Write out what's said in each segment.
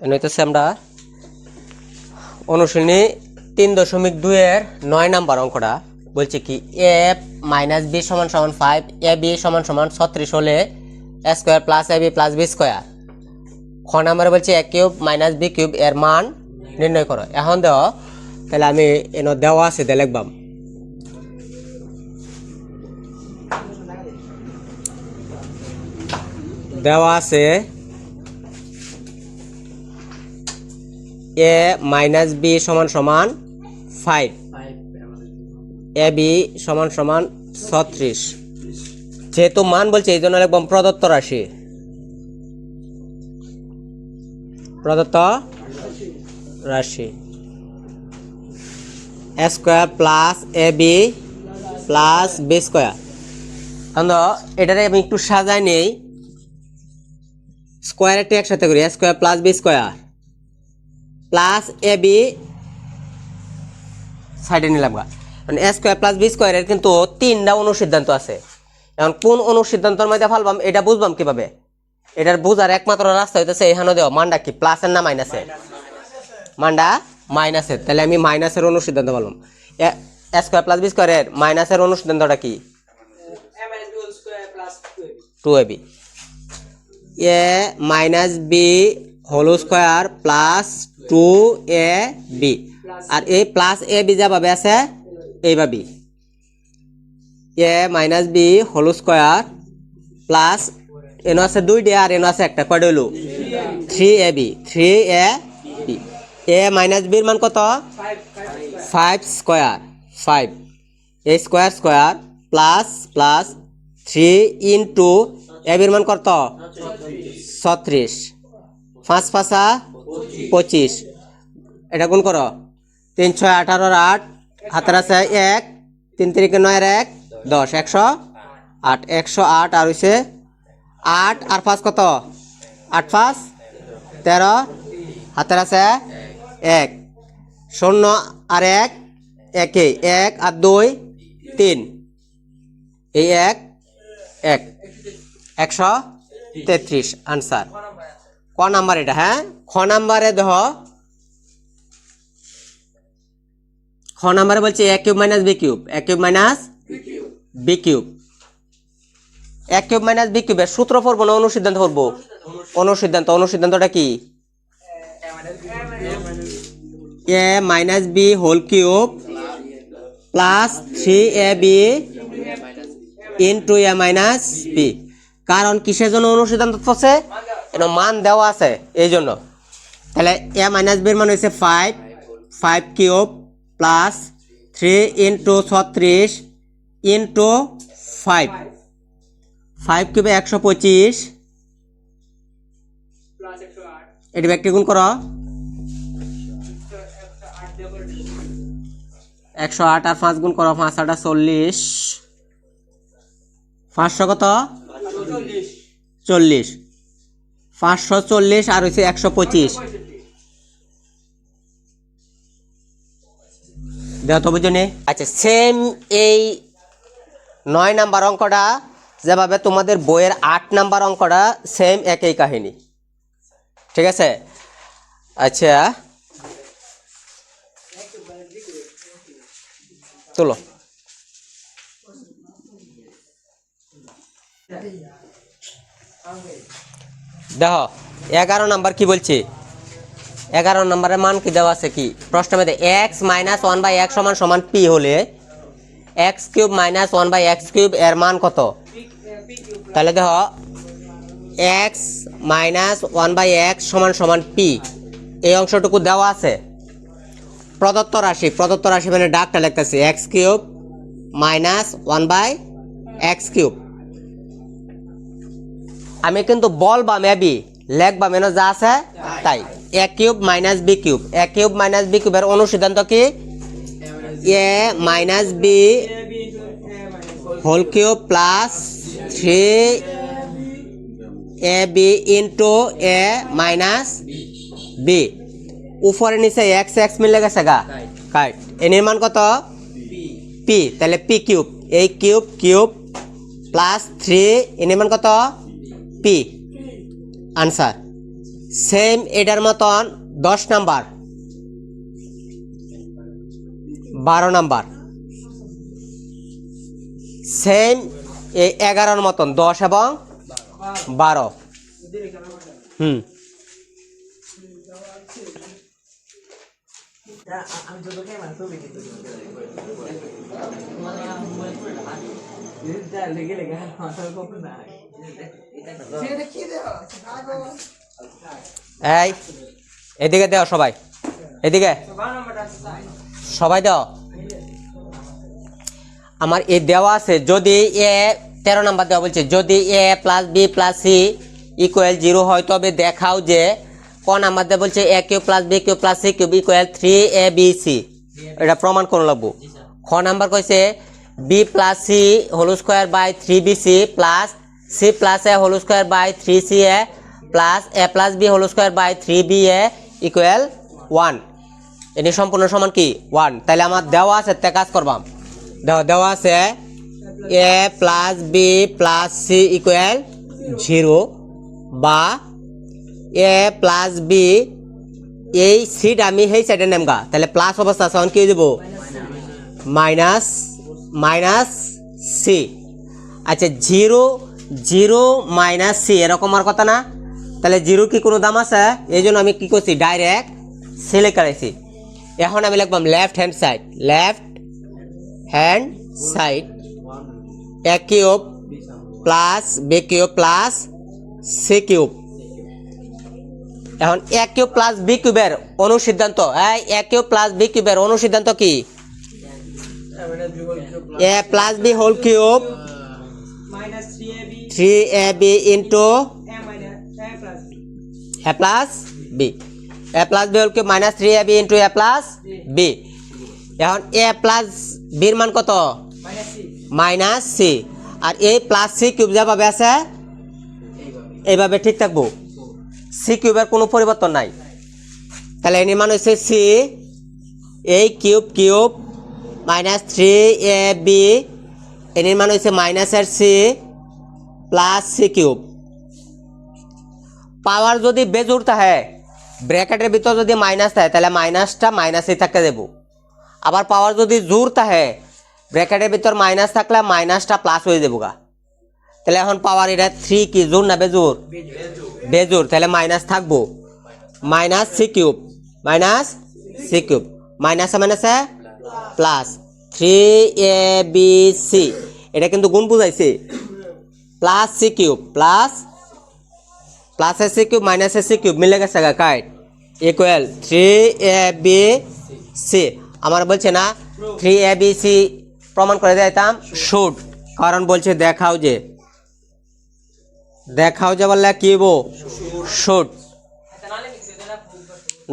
হইতেছে আমরা অনুশীলনী 3.2 এর 9 নাম্বার অঙ্কটা বলছে কি a মাইনাস b সমান সমান 5 ab সমান সমান 36 হলে a square plus ab plus b square. খ নাম্বারে বলছে a cube minus b cube এর মান নির্ণয় করো। এখন দাও তাহলে আমি এনো দেওয়া আছে দে লিখবাম। দেওয়া আছে a মাইনাস b সমান সমান 5 ab সমান সমান 36 যেহেতু মান বলছে এই জন্য লিখবাম প্রদত্ত রাশি। প্রদত্ত রাশি a square plus ab plus b square. আমরা এটারে আমি একটু সাজাই নেই, স্কয়ারটি একসাথে করি a square plus b square plus ab সাইডে নিলাম গা। মানে a স্কয়ার প্লাস b স্কয়ারের কিন্তু তিনটা অনুসিদ্ধান্ত আছে। এখন কোন অনুসিদ্ধান্তের মধ্যে ফালবাম এটা বুঝবাম কিভাবে? এটার বুঝার একমাত্র রাস্তা হইতেছে এখানে দেওয়া মানটা কি প্লাসের না মাইনাসের? মানটা মাইনাসের, তাহলে আমি মাইনাসের অনুসিদ্ধান্ত বললাম। a স্কয়ার প্লাস b স্কয়ারের মাইনাসের অনুসিদ্ধান্তটা কি? 2ab a minus b whole square plus 2ab আর এই প্লাস ab যেভাবে আছে এইভাবে a minus b whole square plus এনো আছে 2d আর এনো আছে একটা কয়টা হলো 3ab 3ab a minus b এর মান কত? 5 square 5 a square square plus plus 3 into ab এর মান কত? 36 5 5 25 এটা গুণ করো 3 6 18 আর 8 হাতের আছে 1 3 3 9 আর 1 10 108 108 আর হইছে 8 আর 5 কত? 8 5 13 হাতের আছে 1 0 আর 1 1 1 আর 2 3 এই 1 1 133 आंसर। ক নাম্বার এটা? হ্যাঁ খ নাম্বারে দেখো, খ নাম্বারে বলছে a cube minus b cube a cube minus b cube a cube minus b কিউবের সূত্র পড়বো না অনুসিদ্ধান্ত পড়বো? অনুসিদ্ধান্ত। অনুসিদ্ধান্তটা কি? a minus b whole cube plus 3ab into a minus b। কারণ কিসের জন্য অনুসিদ্ধান্ত আছে? এর মান দেওয়া আছে এই জন্য। তাহলে a মাইনাস b এর মান হইছে 5 5 cube plus 3 into 36 into 5 5 কিউবে 125 plus 108 এটি ব্যাকটি গুণ করো 108 আর 5 গুণ করো 5 8 40 500 কত? 40 540 আর হইছে 125 দেও তো বুঝনে। আচ্ছা সেম এই 9 নাম্বার অঙ্কটা যেভাবে তোমাদের বইয়ের 8 নাম্বার অঙ্কটা সেম একই কাহিনী, ঠিক আছে? আচ্ছা চলো দেখো 11 নাম্বার কি বলছে? 11 নম্বরের মান কি দেওয়া আছে? কি প্রশ্নের মধ্যে x মাইনাস 1/x সমান সমান p হলে x cube minus 1/x cube এর মান কত? তাহলে দেখো x মাইনাস 1/x সমান সমান p এই অংশটুকু দেওয়া আছে। প্রদত্ত রাশি, প্রদত্ত রাশি মানে ডাকটা লিখতেছি x cube minus 1/x cube. আমি কিন্তু বলবা মেবি লেখবা মেনো যা আছে তাই। a cube minus b cube a cube minus b কিউবের অনুসিদ্ধান্ত কি? a minus b whole cube plus 3ab into a minus b। উপরে নিচে x x মিলে গেছে গা কাট। এর মান কত? p। তাহলে p cube a cube cube plus 3 এর মান কত? p। आंसर সেম এটার মতন 10 নাম্বার, 12 নাম্বার, সেম এই 11-র মতন 10 এবং 12। এই এদিকে দাও সবাই, এদিকে সবাই দাও। আমার এ দেওয়া আছে, যদি এ 13 নাম্বার দেওয়া বলছে, যদি a plus B plus C equal 0 হয় তবে দেখাও যে ক নাম্বার দেওয়া বলছে a cube plus b cube plus C cube equal 3abc। এটা প্রমাণ করে লাগবো। খ নাম্বার কইছে b plus c whole square by 3bc plus c plus a whole square by 3ca plus a plus b whole square by 3ba equal 1। এটি সম্পূর্ণ সমান কি 1। তাহলে আমার দেওয়া আছে, তে কাজ করবাম। দেওয়া আছে a plus B plus C equal 0 বা এ প্লাস বি, এই সিট আমি সেই সাইডে নেমগা, তাহলে প্লাস অবস্থা আছে, কি দেব মাইনাস সি। আচ্ছা 0 মাইনাস সি এরকম আর কথা না, তাহলে 0 কি কোনো দাম আছে? এই জন্য আমি কি করছি, ডাইরেক্ট সিলেক্ট করেছি। এখন আমি লিখবাম left hand side a cube plus b cube plus C cube. এখন এ কিউব প্লাস বি কিউবের অনুসিদ্ধান্ত, এ কিউব প্লাস বি কিউবের অনুসিদ্ধান্ত কি? A plus b whole cube 3ab into a plus b. A plus b whole cube minus 3ab into a plus b. এখন a plus বির মান কত? Minus C. আর এই প্লাস সি কিউব যেভাবে আছে এইভাবে ঠিক থাকবো, সি কিউবের কোনো পরিবর্তন নাই। তাহলে এর মান হচ্ছে সি এই কিউব মাইনাস 3ab, এর মান হচ্ছে মাইনাসের সি প্লাস সি কিউব। পাওয়ার যদি বেজোর থাকে, ব্র্যাকেটের ভিতর যদি মাইনাস থাকে তাহলে মাইনাসটা মাইনাসই থাকতে দেব। আবার পাওয়ার যদি জোর থাকে, ব্র্যাকেটের ভিতর মাইনাস থাকলে মাইনাসটা প্লাস হয়ে দেবো গা। তাহলে এখন পাওয়ার এটা 3 কি জোর না বেজোর? বেজোর। তাহলে মাইনাস থাকবো, মাইনাস সি কিউব মাইনাসে প্লাস 3abc। এটা কিন্তু গুণ বুঝাইছে, প্লাস সি কিউব প্লাসের সি কিউব মাইনাসের সি কিউব মিলে গেছে কাইট ইকুয়াল 3abc। আমার বলছে না 3abc প্রমাণ করে দিতাম শুড, কারণ বলছে দেখাও যে বললে কি বো শুড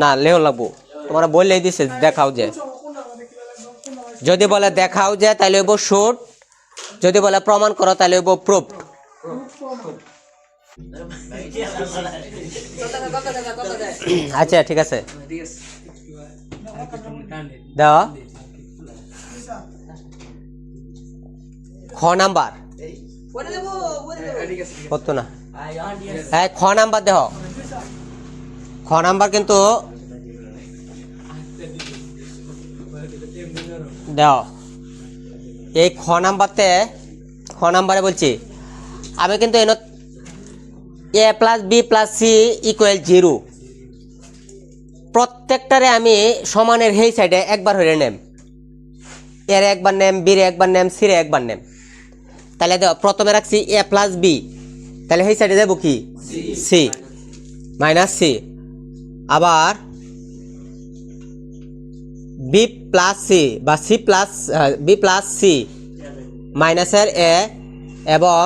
না লেও লাগবো, তোমরা বললেই দিছে দেখাও যে। যদি বলে দেখাও যে তাহলে হইব শুড, যদি বলে প্রমাণ করো তাহলে হইব প্রুফড। আচ্ছা ঠিক আছে দাও। খ নাম্বার কত না, হ্যাঁ খ নাম্বার দেহ। খ নাম্বার কিন্তু দেও, এই খ নাম্বারে বলছি আমি কিন্তু এন A plus B plus C equal 0 প্রত্যেকটারে আমি সমানের সেই সাইডে একবার হয়ে নেম, এর একবার নেম, বির একবার নেম, সির একবার নেম। তাহলে দেখো প্রথমে রাখছি এ প্লাস বি, তাহলে সেই সাইডে যাবো কি সি মাইনাস সি। আবার বি প্লাস সি বা C plus B plus C মাইনাসের এ এবং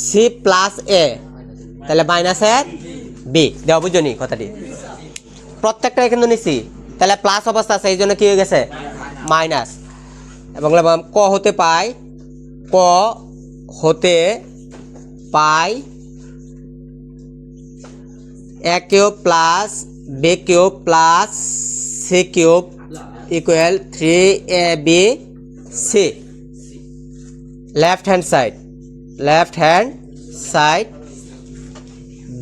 সি প্লাস এ, তাহলে মাইনাসের বি দেওয়া বুঝনি কথাটি। প্রত্যেকটা কিন্তু নিছি, তাহলে প্লাস অবস্থা আছে, এই জন্য কি হয়ে গেছে মাইনাস। এবং ক হতে পাই a cube plus b cube plus C cube equal 3abc। Left hand side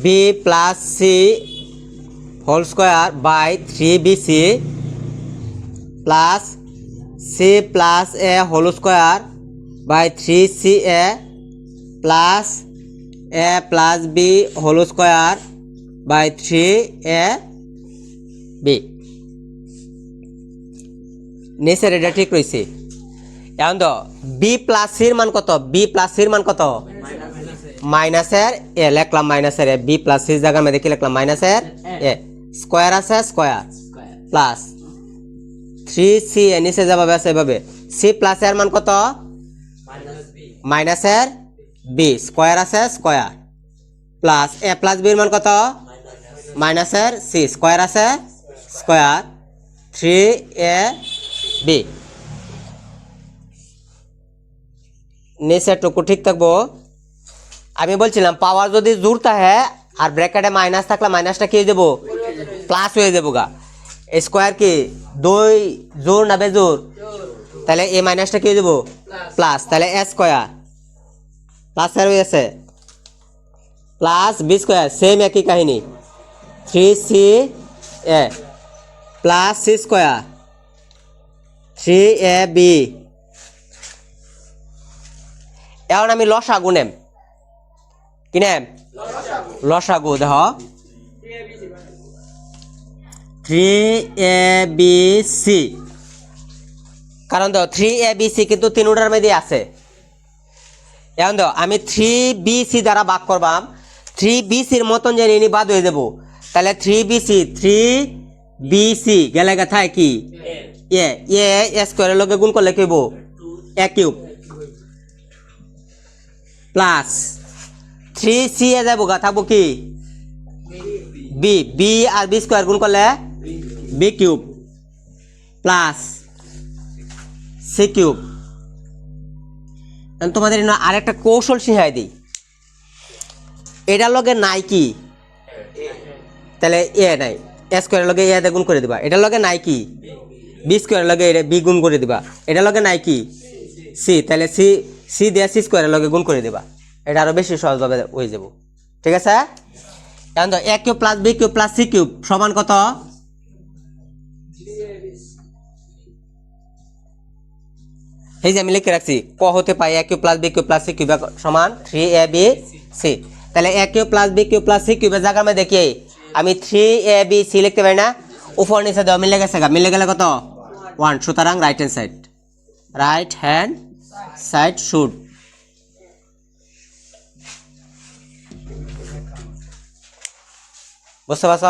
b plus c whole square by 3bc plus c plus a whole square by 3ca plus a plus b whole square by 3ab নিচের এটা ঠিক রয়েছে। এখন তো B plus সির মান কত? B plus সির মান কত? মাইনাসের এ লিখলাম, মাইনাসের এ। বি প্লাস সির জায়গায় আমি দেখি লিখলাম মাইনাসের এ, স্কোয়ার আছে স্কোয়ার প্লাস 3c এ নিচে যাবে আছে এভাবে। সি প্লাস এর মান কত? মাইনাসের বি, স্কোয়ার আছে স্কোয়ার প্লাস এ প্লাস বির মান কত? মাইনাসের সি, স্কোয়ার আছে স্কোয়ার 3ab। নিচের টুকু ঠিক থাকবো। আমি বলছিলাম পাওয়ার যদি জোর থাকে আর ব্র্যাকেটে মাইনাস থাকলে মাইনাসটা কি হয়ে যাবো? প্লাস হয়ে যাবো গা। স্কোয়ার কি 2 জোর না বেজোর? তাহলে এই মাইনাসটা কি হয়ে যাবো? প্লাস। তাহলে এ স্কোয়ার প্লাস এর হয়েছে প্লাস বি স্কোয়ার, সেম একই কাহিনী 3ca plus C square 3ab। এখন আমি লসাগু নেম, কি নেম? লসাগু। দেখ 3abc, কারণ দেখো 3abc কিন্তু 3টার মধ্যে আছে। এখন দেখো আমি 3bc দ্বারা ভাগ করবাম, 3bcর মতন যে ইনি বাদ হয়ে যাব। তাহলে 3bc গেলে কথায় কি এ এ স্কোয়ারের লগে গুণ করলে কি হইব? a কিউব প্লাস 3c এ যাবো গা, থাকবো কি বি, বি আর বি স্কোয়ার গুণ করলে B cube plus C cube. তোমাদের আরেকটা কৌশল শিখাই দিই, এটার লগে নাই কি? তাহলে এ নাই, এ স্কোয়ারের লগে এ গুণ করে দিবা। এটার লগে নাই কি? বি স্কোয়ারের লগে এটা বি গুণ করে দিবা। এটার লগে নাই কি? সি, তাহলে সি সি দিয়ে সি স্কোয়ারের লগে গুণ করে দিবা। এটা আরো বেশি সহজভাবে হয়ে যাব। ঠিক আছে? এখন তো a cube plus b cube plus C cube সমান কত? এই যে আমি লিখে রাখছি ক হতে পাই a cube plus b cube plus C cube সমান 3abc। তাহলে a cube plus b cube plus c কিউবের জায়গা আমি দেখি আমি 3abc লিখতে পারি না? উপর নিচে দেওয়া মিলে গেছে গা, মিলে গেলে কত? 1। সুতরাং রাইট হ্যান্ড সাইড শুড। বুঝতে পারছ?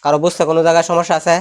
কারো বুঝতে কোনো জায়গায় সমস্যা আছে?